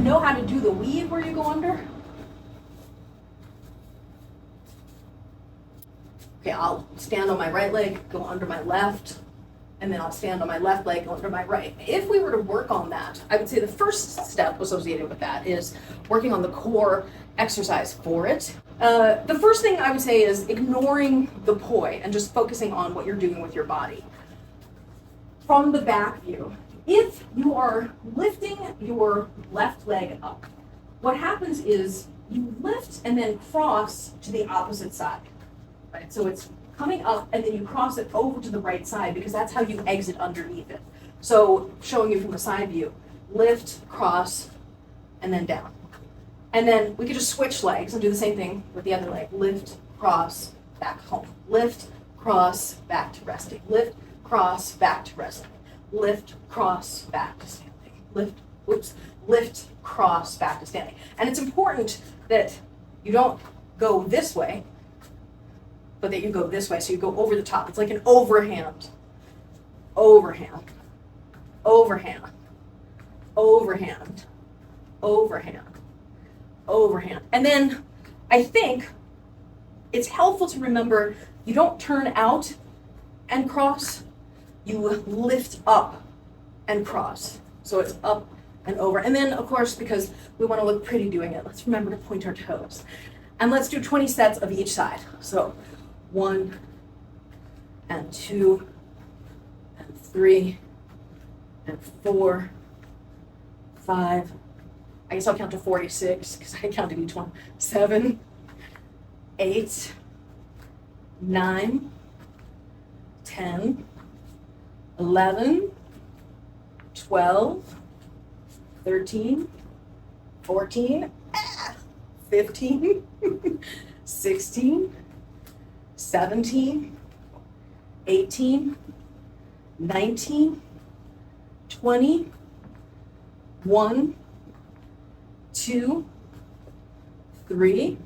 know how to do the weave where you go under? Okay, I'll stand on my right leg, go under my left, and then I'll stand on my left leg, go under my right. If we were to work on that, I would say the first step associated with that is working on the core exercise for it. The first thing I would say is ignoring the poi and just focusing on what you're doing with your body. From the back view, if you are lifting your left leg up, what happens is you lift and then cross to the opposite side. Right? So it's coming up and then you cross it over to the right side because that's how you exit underneath it. So showing you from the side view, lift, cross, and then down. And then we could just switch legs and do the same thing with the other leg. Lift, cross, back home. Lift, cross, back to resting. Lift, cross, back to resting. Lift, cross, back to standing. Lift, cross, back to standing. And it's important that you don't go this way, but that you go this way, so you go over the top. It's like an overhand, overhand, overhand, overhand, overhand, overhand. And then I think it's helpful to remember you don't turn out and cross, you lift up and cross. So it's up and over. And then, of course, because we want to look pretty doing it, let's remember to point our toes. And let's do 20 sets of each side. So 1 and 2 and 3 and 4, 5. I guess I'll count to 46 because I counted each one. 7, 8, 9, 10, 11, 12, 13, 14, 15, 16, 17, 18, 19, 20, 1, 2, 3,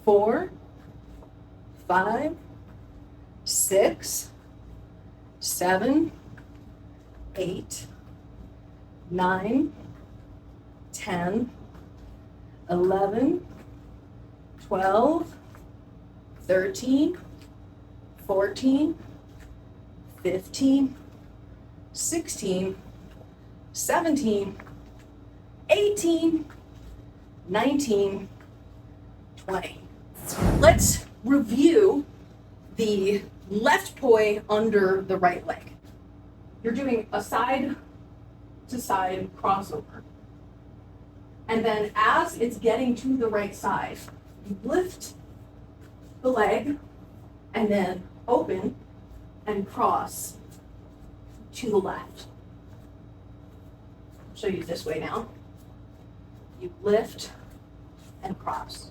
4, 5, 6, 7, 8, 9, 10, 11, 12, 13, 14, 15, 16, 17, 18, 19, 20. Let's review the left poi under the right leg. You're doing a side to side crossover. And then as it's getting to the right side, you lift the leg and then open and cross to the left. I'll show you this way now. You lift and cross.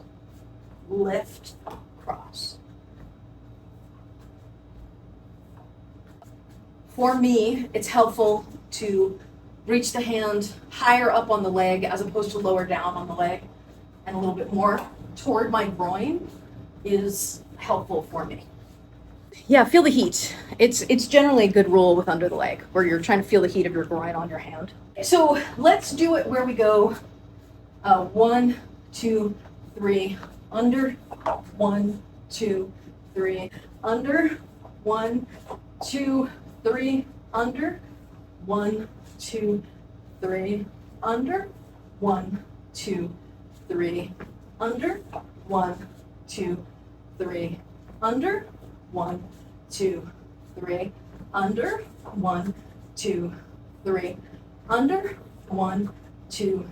Lift, cross. For me, it's helpful to reach the hand higher up on the leg as opposed to lower down on the leg, and a little bit more toward my groin is helpful for me. Yeah, feel the heat. It's generally a good rule with under the leg, where you're trying to feel the heat of your groin on your hand. So let's do it where we go 1, 2, 3, under, 1, 2, 3, under, 1, 2, 3, under, 1, 2, 3, under, 1, 2, 3, under, 1, 2, 3, under, 1, 2, 3, under, 1, 2, 3, under, 1, 2,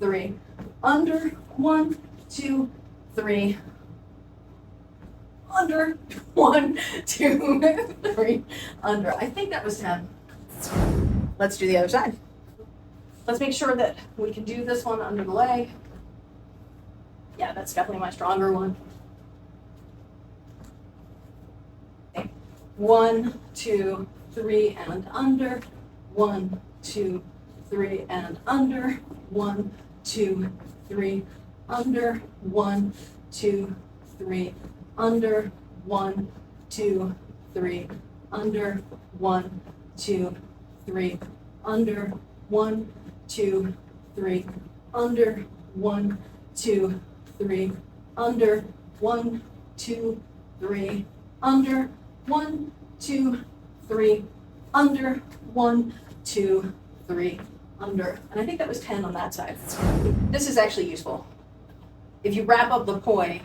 3, under, 1, 2, 3, under, 1, 2, 3, under. I think that was 10. Let's do the other side. Let's make sure that we can do this one under the leg. Yeah, that's definitely my stronger one. Okay. 1, 2, 3, and under. 1, 2, 3, and under. 1, 2, 3, under. 1, 2, 3, under. 1, 2, 3, under. 1, 2, 3, under. 1, 2, 3, under, 1, 2, 3, under, 1, 2, 3, under, 1, 2, 3, under, 1, 2, 3, under. And I think that was 10 on that side. This is actually useful. If you wrap up the poi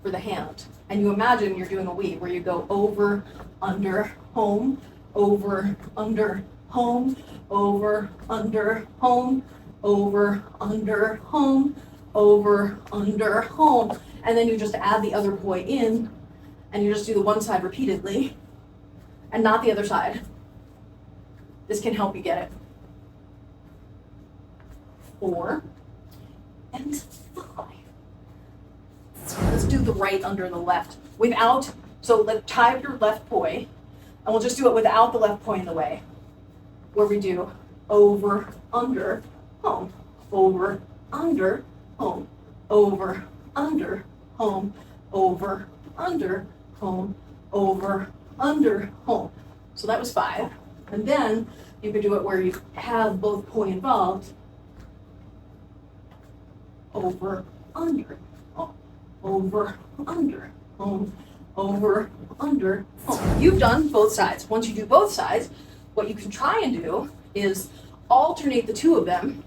for the hand, and you imagine you're doing a weave where you go over, under, home, over, under, home, over, under, home, over, under, home, over, under, home, and then you just add the other poi in, and you just do the one side repeatedly, and not the other side. This can help you get it. 4 and 5. Let's do the right under the left without, so let's tie up your left poi, and we'll just do it without the left poi in the way, where we do over, under, home, over, under, home, over, under, home, over, under, home, over, under, home. So that was 5. And then you could do it where you have both poi involved, over, under, home, over, under, home, over, under, home. You've done both sides. Once you do both sides, what you can try and do is alternate the two of them.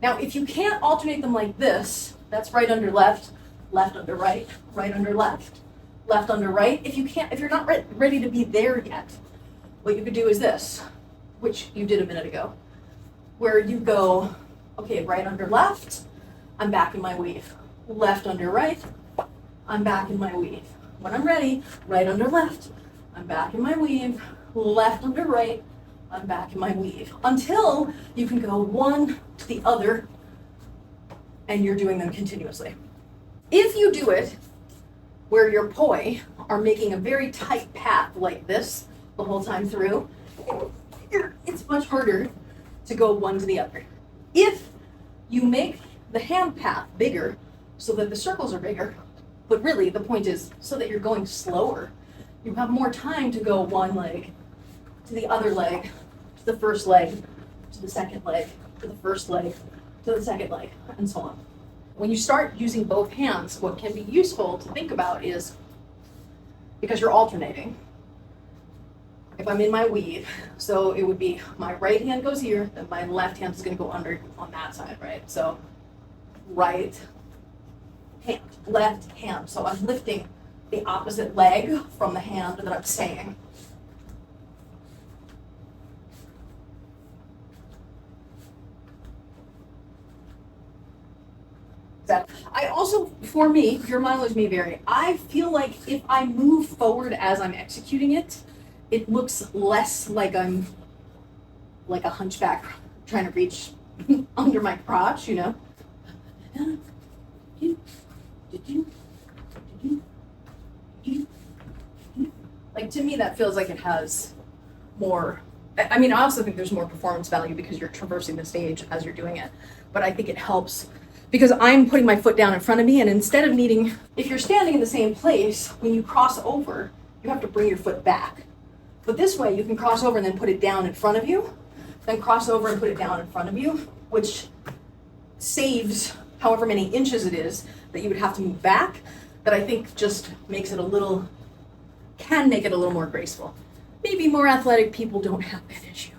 Now, if you can't alternate them like this, that's right under left, left under right, right under left, left under right. If you're not ready to be there yet, what you could do is this, which you did a minute ago, where you go, okay, right under left, I'm back in my weave. Left under right, I'm back in my weave. When I'm ready, right under left, I'm back in my weave. Left under right, I'm back in my weave. Until you can go one to the other, and you're doing them continuously. If you do it where your poi are making a very tight path like this the whole time through, it's much harder to go one to the other. If you make the hand path bigger so that the circles are bigger, but really the point is so that you're going slower, you have more time to go one leg to the other leg, to the first leg, to the second leg, to the first leg, to the second leg, and so on. When you start using both hands, what can be useful to think about is, because you're alternating, if I'm in my weave, so it would be my right hand goes here, then my left hand is going to go under on that side, right? So right hand, left hand. So I'm lifting the opposite leg from the hand that I'm staying. I also, for me, your mileage may vary, I feel like if I move forward as I'm executing it, it looks less like I'm like a hunchback trying to reach under my crotch, you know? Like, to me, that feels like it has more, I mean, I also think there's more performance value because you're traversing the stage as you're doing it, but I think it helps because I'm putting my foot down in front of me, and instead of needing, if you're standing in the same place, when you cross over, you have to bring your foot back. But this way, you can cross over and then put it down in front of you, then cross over and put it down in front of you, which saves however many inches it is that you would have to move back, that I think just makes it can make it a little more graceful. Maybe more athletic people don't have that issue.